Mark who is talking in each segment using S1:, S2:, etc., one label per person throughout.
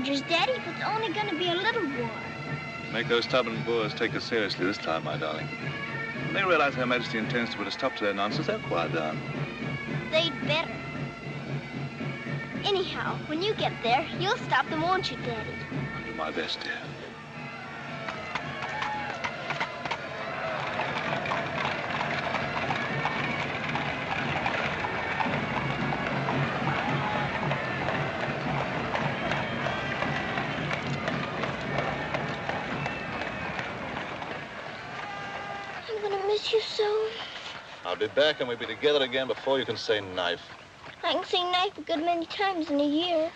S1: soldiers, Daddy, but it's only going to be a little war.
S2: Make those stubborn Boers take us seriously this time, my darling. When they realize Her Majesty intends to put a stop to their nonsense, they'll quiet down.
S1: They'd better. Anyhow, when you get there, you'll stop them, won't you, Daddy?
S2: I'll do my best, dear.
S1: You so.
S2: I'll be back and we'll be together again before you can say knife.
S1: I can say knife a good many times in a year.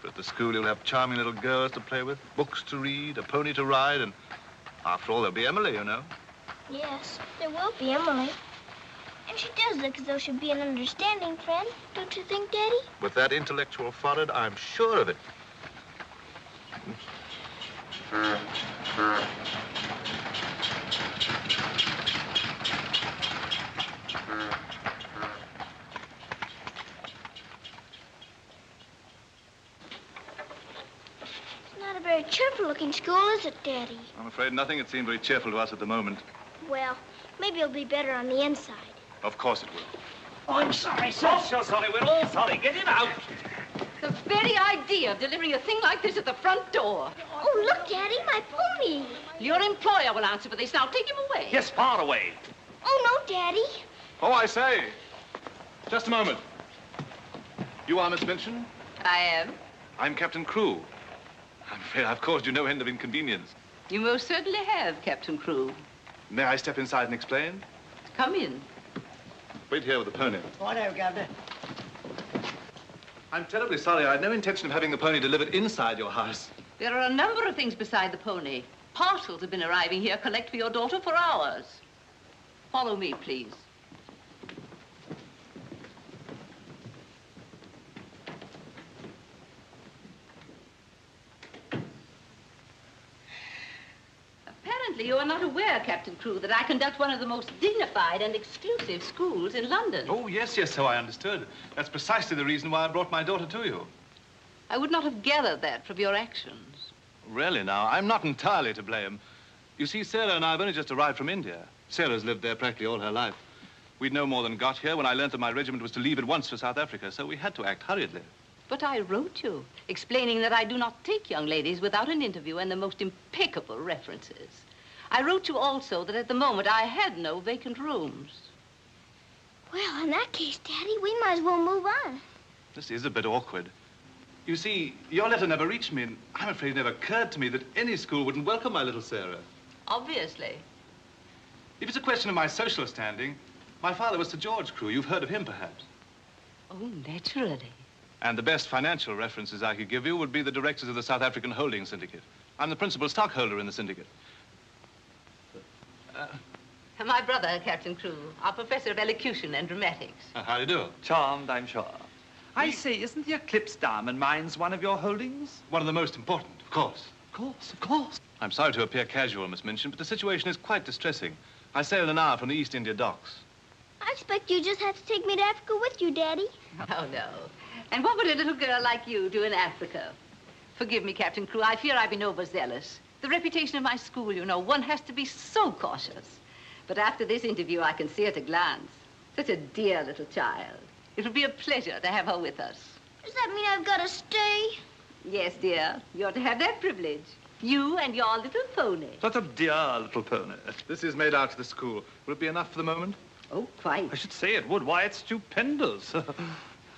S2: But at the school you'll have charming little girls to play with, books to read, a pony to ride, and after all there'll be Emily, you know.
S1: Yes, there will be Emily. And she does look as though she'd be an understanding friend, don't you think, Daddy?
S2: With that intellectual forehead, I'm sure of it.
S1: Very cheerful-looking school, is it, Daddy?
S2: I'm afraid nothing had seemed very cheerful to us at the moment.
S1: Well, maybe it'll be better on the inside.
S2: Of course it will.
S3: Oh, I'm sorry, sir. So sorry. We're all sorry. Get him out.
S4: The very idea of delivering a thing like this at the front door.
S1: Oh, look, Daddy, my pony.
S4: Your employer will answer for this. Now, take him away.
S3: Yes, far away.
S1: Oh, no, Daddy.
S2: Oh, I say. Just a moment. You are Miss Minchin?
S4: I am.
S2: I'm Captain Crewe. I'm afraid I've caused you no end of inconvenience.
S4: You most certainly have, Captain Crewe.
S2: May I step inside and explain?
S4: Come in.
S2: Wait here with the pony.
S5: Righto, Governor.
S2: I'm terribly sorry. I had no intention of having the pony delivered inside your house.
S4: There are a number of things beside the pony. Parcels have been arriving here, collect for your daughter for hours. Follow me, please. Apparently, you are not aware, Captain Crewe, that I conduct one of the most dignified and exclusive schools in London.
S2: Oh, yes, so I understood. That's precisely the reason why I brought my daughter to you.
S4: I would not have gathered that from your actions.
S2: Really, now, I'm not entirely to blame. You see, Sarah and I have only just arrived from India. Sarah's lived there practically all her life. We'd no more than got here when I learned that my regiment was to leave at once for South Africa, so we had to act hurriedly.
S4: But I wrote you, explaining that I do not take young ladies without an interview and the most impeccable references. I wrote you also that at the moment I had no vacant rooms.
S1: Well, in that case, Daddy, we might as well move on.
S2: This is a bit awkward. You see, your letter never reached me, and I'm afraid it never occurred to me that any school wouldn't welcome my little Sarah.
S4: Obviously.
S2: If it's a question of my social standing, my father was Sir George Crewe. You've heard of him, perhaps.
S4: Oh, naturally.
S2: And the best financial references I could give you would be the directors of the South African Holding Syndicate. I'm the principal stockholder in the syndicate.
S4: My brother, Captain Crewe, our professor of elocution and dramatics.
S2: How do you do?
S3: Charmed, I'm sure. I say, isn't the Eclipse Diamond Mines one of your holdings?
S2: One of the most important, of course.
S3: Of course, of course.
S2: I'm sorry to appear casual, Miss Minchin, but the situation is quite distressing. I sail in an hour from the East India docks.
S1: I expect you just have to take me to Africa with you, Daddy.
S4: Oh, no. And what would a little girl like you do in Africa? Forgive me, Captain Crewe. I fear I've been overzealous. The reputation of my school, you know, one has to be so cautious. But after this interview, I can see at a glance. Such a dear little child. It'll be a pleasure to have her with us.
S1: Does that mean I've got to stay?
S4: Yes, dear. You're to have that privilege. You and your little pony.
S3: Such a dear little pony.
S2: This is made out to the school. Will it be enough for the moment?
S4: Oh, quite.
S3: I should say it would. Why, it's stupendous.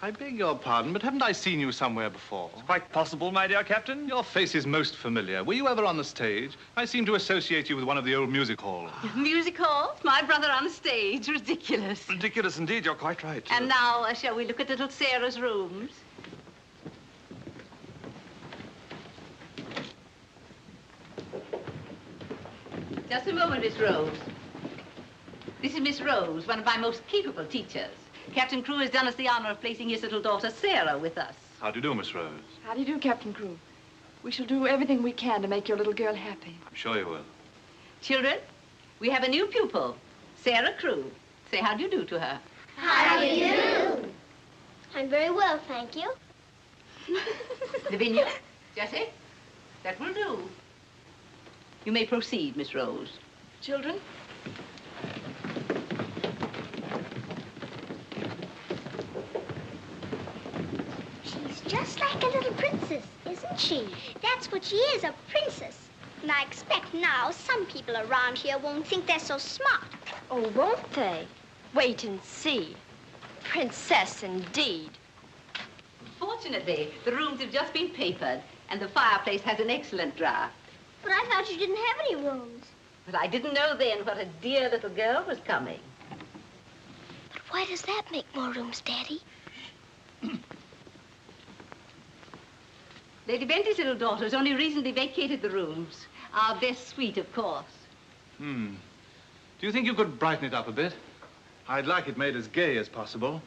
S2: I beg your pardon, but haven't I seen you somewhere before?
S3: It's quite possible, my dear Captain.
S2: Your face is most familiar. Were you ever on the stage? I seem to associate you with one of the old music halls.
S4: Music halls? My brother on the stage. Ridiculous.
S3: Ridiculous indeed. You're quite right.
S4: And now, shall we look at little Sarah's rooms? Just a moment, Miss Rose. This is Miss Rose, one of my most capable teachers. Captain Crewe has done us the honor of placing his little daughter, Sarah, with us.
S2: How do you do, Miss Rose?
S6: How do you do, Captain Crewe? We shall do everything we can to make your little girl happy.
S2: I'm sure you will.
S4: Children, we have a new pupil, Sarah Crewe. Say how do you do to her.
S1: How do you do? I'm very well, thank you.
S4: Lavinia, Jessie, that will do. You may proceed, Miss Rose.
S6: Children?
S1: She's just like a little princess, isn't she? That's what she is, a princess. And I expect now some people around here won't think they're so smart.
S5: Oh, won't they? Wait and see. Princess, indeed.
S4: Fortunately, the rooms have just been papered, and the fireplace has an excellent draft.
S1: But I thought you didn't have any rooms.
S4: But I didn't know then what a dear little girl was coming.
S1: But why does that make more rooms, Daddy?
S4: Lady Bentley's little daughter has only recently vacated the rooms. Our best suite, of course.
S2: Do you think you could brighten it up a bit? I'd like it made as gay as possible.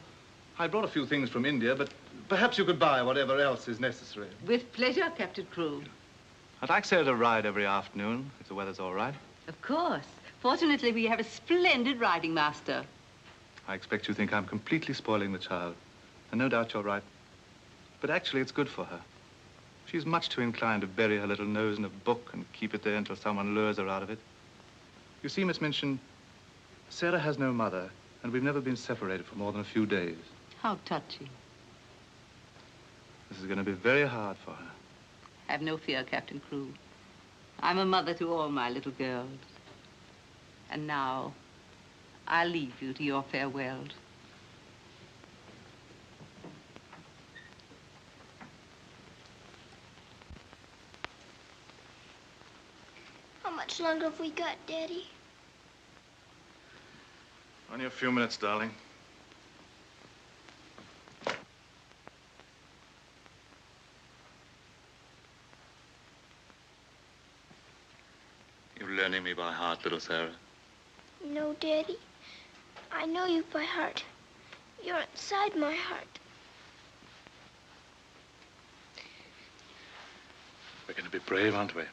S2: I brought a few things from India, but perhaps you could buy whatever else is necessary.
S4: With pleasure, Captain Crewe.
S2: I'd like Sarah to ride every afternoon, if the weather's all right.
S4: Of course. Fortunately, we have a splendid riding master.
S2: I expect you think I'm completely spoiling the child. And no doubt you're right. But actually, it's good for her. She's much too inclined to bury her little nose in a book and keep it there until someone lures her out of it. You see, Miss Minchin, Sarah has no mother, and we've never been separated for more than a few days.
S4: How touching.
S2: This is going to be very hard for her.
S4: Have no fear, Captain Crewe. I'm a mother to all my little girls. And now, I'll leave you to your farewells.
S1: How much longer have we got, Daddy?
S2: Only a few minutes, darling. You're learning me by heart, little Sarah.
S1: No, Daddy. I know you by heart. You're inside my heart.
S2: We're going to be brave, aren't we?